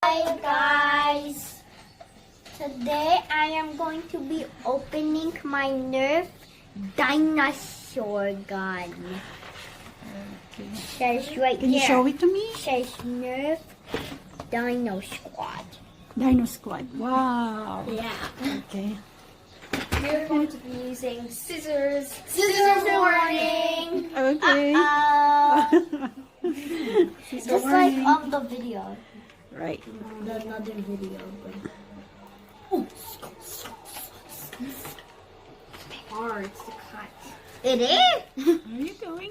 Hi guys, today I am going to be opening my NERF dinosaur gun. Okay. Says right Can you here. show it to me? Says NERF Dino Squad. Dino Squad. Wow. Yeah. Okay. We're going to be using scissors. Scissors warning. Okay. Just like on the video, Right. another video. Hard to cut. It is. What are you doing?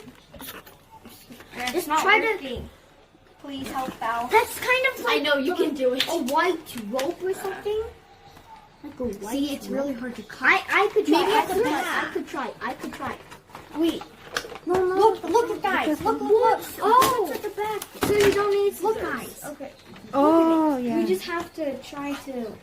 And Just it's not try to- working. Please help out. That's kind of like I know you can do it. a white rope or something. Like a white See, it's rope. really hard to cut. I could try. Maybe I at the could try. back. I could try. Wait, No, no. look, guys. Look. Oh, At the back. So you don't need scissors. Look, guys. Okay. Oh, yeah. You just have to try to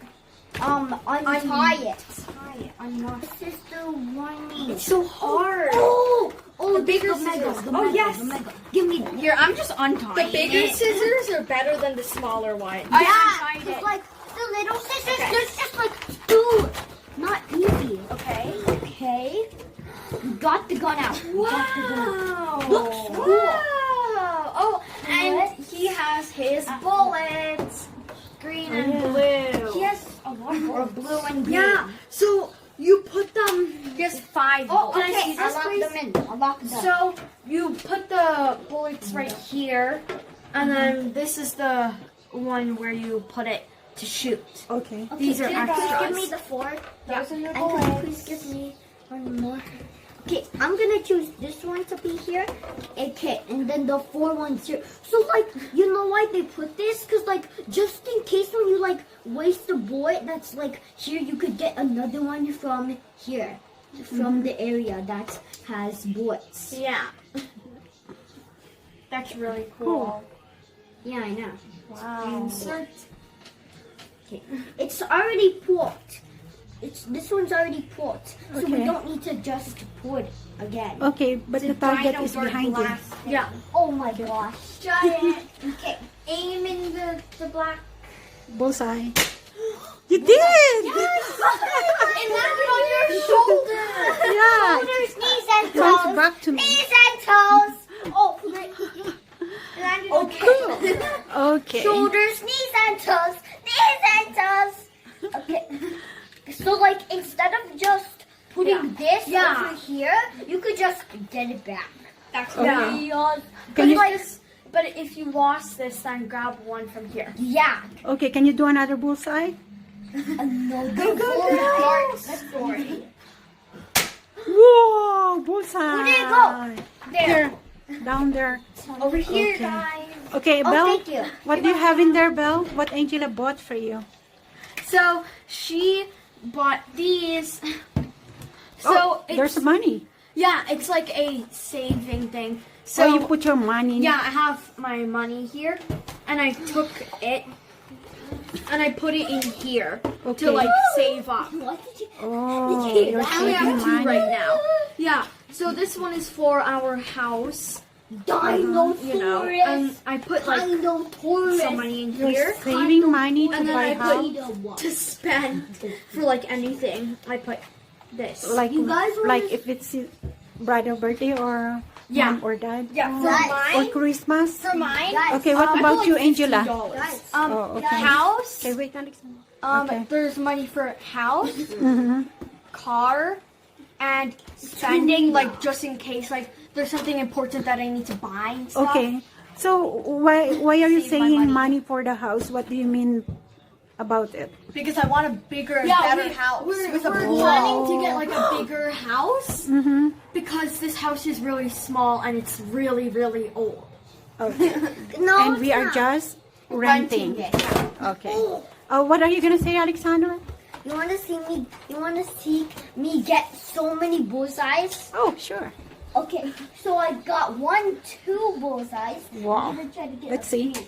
untie it. tie it. Unknot. This is the warning. It's so hard. Oh, The bigger the mega, scissors. the Oh, mega, yes. the mega. Give me that. Here, I'm just untying The bigger it. scissors are better than the smaller ones. I Yeah, untied it's it. like the little scissors. Okay. They're just like, dude, not easy. Okay. Okay, we got the gun out. We got the gun out. Looks cool. Wow. Oh, and he has his bullets. Green and blue. He has a lot more blue and green. Yeah. So you put them just 5 Oh, bullets. okay. See I this, locked please? them in. I locked them. So you put the bullets right here, and then this is the one where you put it to shoot. Okay. These are can you please extras. give me the 4? Those are your And can you bullets. please give me one more? Okay, I'm gonna choose this one to be here. Okay, and then the 4 ones here. So like, you know why they put this? Cause like, just in case when you like waste a bullet that's like here, you could get another one from here, from the area that has bullets. Yeah. That's really cool. Yeah, I know. Wow. Insert. Okay, it's already pulled. This one's already pulled, so we Okay. don't need to just pull it again. Okay, but the target is behind you. Yeah. Oh my gosh. Giant. Okay. Aim in the black. Bullseye. You did! It landed on your shoulder. Yeah. Shoulders, knees, and It comes toes. back to me. Knees and toes. Oh, It landed on okay. Okay. Shoulders, knees, and toes. Knees and toes. Okay. So, like, instead of just putting this Yeah. over here, you could just get it back. That's Okay. really Can But you- like, but if you lost this, then grab one from here. Yeah. Okay, can you do another bullseye? No, Go, Let's go. Whoa, bullseye. Where did it go? There. Down there. Over here, Okay. guys. Okay, Oh, Belle. thank you. What do you have in there, Belle? What Angela bought for you? So she bought these. So Oh, there's money. yeah, it's like a saving thing. So So you put your money in. yeah, I have my money here, and I took it and I put it in here Okay. to like save up. What did you? Oh, Okay, you're I only have saving 2 money. right now. Yeah. So this one is for our house, Dinosaurus. you know, and I put like Dinosaurus. some money in You're here saving money to And then buy I put- house. to spend for like anything. I put this. Like, You guys were like just- if it's brother birthday or Yeah. mom or dad. Yeah, for Guys. Or mine. Christmas. For mine. Guys, Okay, what I about put you, like Angela? $15. Guys. Oh, okay. House. Okay, wait, Alexander. Okay. There's money for house, Mm-hmm. car, and spending like just in case like there's something important that I need to buy and stuff. Okay. So why are you Save my saying money. money for the house? What do you mean about it? Because I want a bigger and Yeah, better we- house. we're- with a we're pool. planning to get like a bigger house. Mm-hmm. Because this house is really small and it's really, really old. Okay. No, And we it's are not. just renting. it. Okay. What are you gonna say, Alexandra? You want to see me? You want to see me get so many bullseyes? Oh, sure. Okay, so I got 2 bullseyes. Wow. I'm gonna try to get Let's a see. few.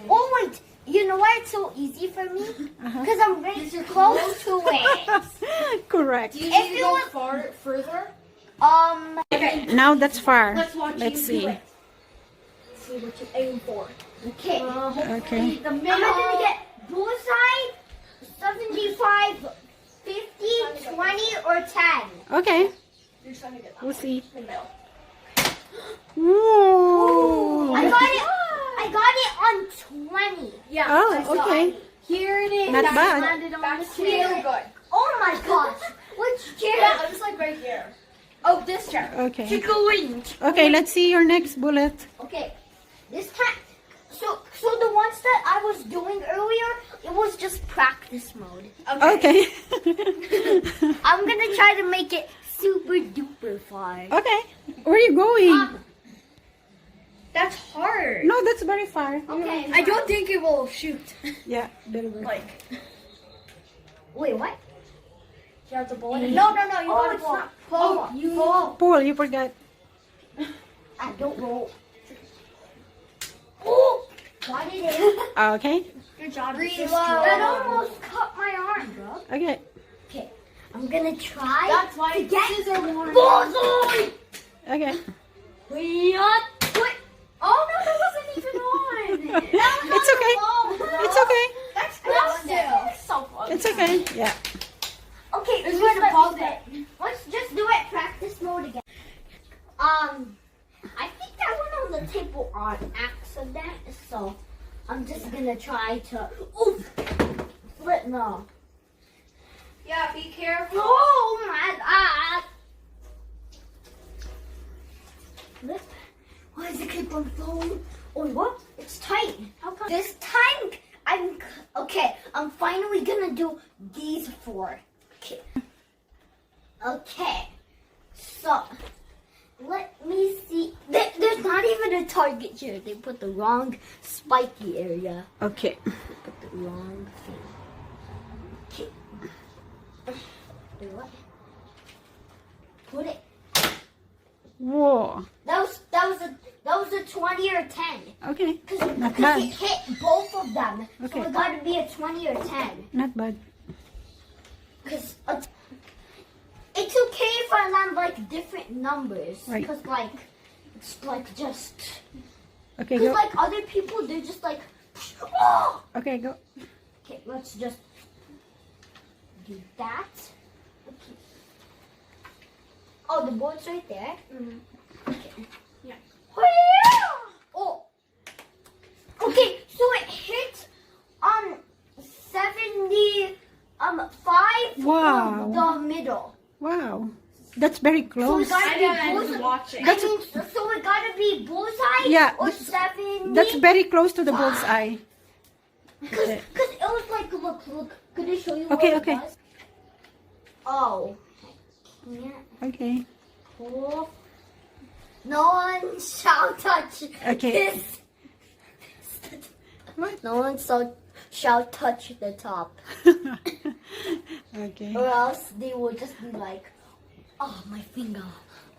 Oh wait, you know why it's so easy for me? Uh-huh. Because I'm very close to it. Correct. Do you If need to you go would- further? Okay. Now that's far. Let's watch Let's you do see. it. See what you aim for. okay. Hopefully Okay. the I'm middle. not gonna get 20 or 10. Okay. You're trying to get that We'll see. in the middle. Whoa. I got it on 20. Yeah. Oh, I saw okay. it. Here it is. Not That's bad. landed on the chair. Good. Oh my gosh. Which chair? Yeah, it was like right here. Oh, this chair. Okay. Going. Okay, let's see your next bullet. Okay. This time. So the ones that I was doing earlier, it was just practice mode. Okay. I'm gonna try to make it super duper far. Okay. Where are you going? That's hard. No, that's very far. Okay. I don't think it will shoot. Yeah, little bit. Like, Wait, what? you have to bullet it. No, No, you you gotta gotta pull. pull. You pull. Paul, you forgot. I don't roll. Oh! Got it in. Okay. Good job. That almost cut my arm, bro. Okay. Okay. I'm gonna try That's why to get scissors are bullseye. Okay. What? Oh no, that wasn't even on. It's okay. It's okay. That's good still. So fun. It's okay. Yeah. Okay, It's we're just gonna a pause puzzle. it. Let's just do it practice mode again. I think that went on the table on accident, so I'm just gonna try to flip no. Yeah, be careful. Oh my god! Flip. Why does it keep on falling? Oh what? It's tight. How come? This time I'm finally gonna do these 4. Okay. Okay. So let me see. There's not even a target here. They put the wrong spiky area. Okay. Put the wrong thing. Okay. Do what? Put it. Whoa. That was a 20 or 10. Okay. Because Not it bad. hit both of them. Okay. So it got to be a 20 or 10. Not bad. Because it's okay if I land like different numbers. Right. Because like, it's like just. Okay, Because go. like other people, they're just like, oh! Okay, go. Okay, let's just do that. Okay. Oh, the board's right there. Okay. Yeah. Oh. Okay, so it hit 75 Wow. of the middle. Wow. That's very So it close. gotta be I was bullseye. watching. I mean, so it gotta be bullseye. Yeah, Or that's- 70. That's very close to the bullseye. Because it was like, look. Could I show you Okay, what okay. it was? Oh. I can't Okay. pull. No one shall touch Okay. this. What? No one shall touch the top. Okay. Or else they will just be like, oh, my finger.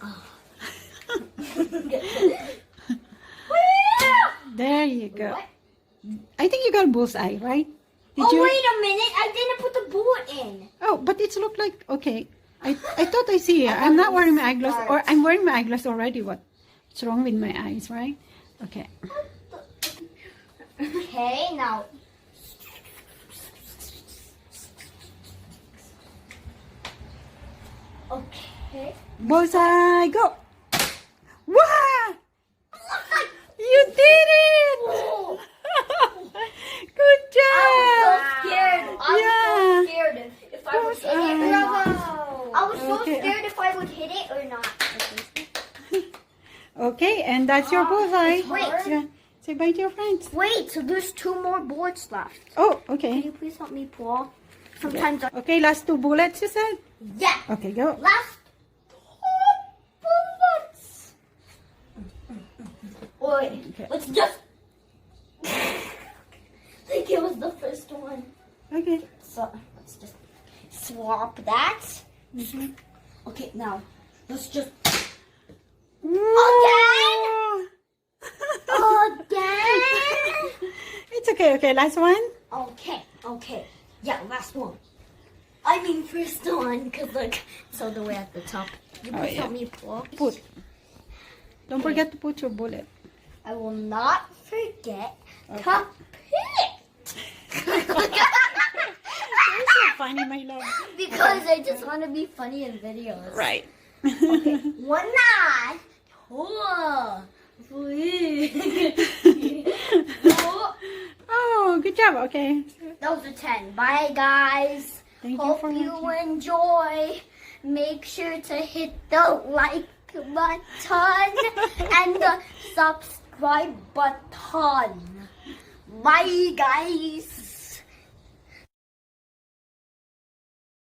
Oh. There you go. What? I think you got a bullseye, right? Did Oh, you? wait a minute. I didn't put the bullet in. Oh, but it's look like okay. I thought I see it. I'm not wearing my eyeglass, or I'm wearing my eyeglass already. What's wrong with my eyes, right? Okay. Okay, now. Okay. Bullseye, go! Wow! You did it! Oh, Good I job! was so scared. I was so scared if I would hit it or not. I was so Okay. scared if I would hit it or not. Okay, and that's your bullseye. Wait. Yeah. Say bye to your friends. Wait, so there's 2 more boards left. Oh, Can okay. you please help me pull? Sometimes Okay, last 2 bullets, you said? Yeah. Okay, go. Last 2 bullets. Wait, Okay. let's just. Like it was the first one. Okay. So let's just swap that. Okay, now let's just. Whoa! Again? It's okay, okay. Last one. Okay. Yeah, last one. I mean, first one, because look, it's all the way at the top. You Oh, please yeah. help me pull. Put. Don't forget to put your bullet. I will not forget to put. You're so funny, my love? Because I just want to be funny in videos. Right. Okay. One night. Oh. Oh, good job. Okay. That was a 10. Bye, guys. Thank you Hope for you watching. enjoy. Make sure to hit the like button and the subscribe button. Bye, guys.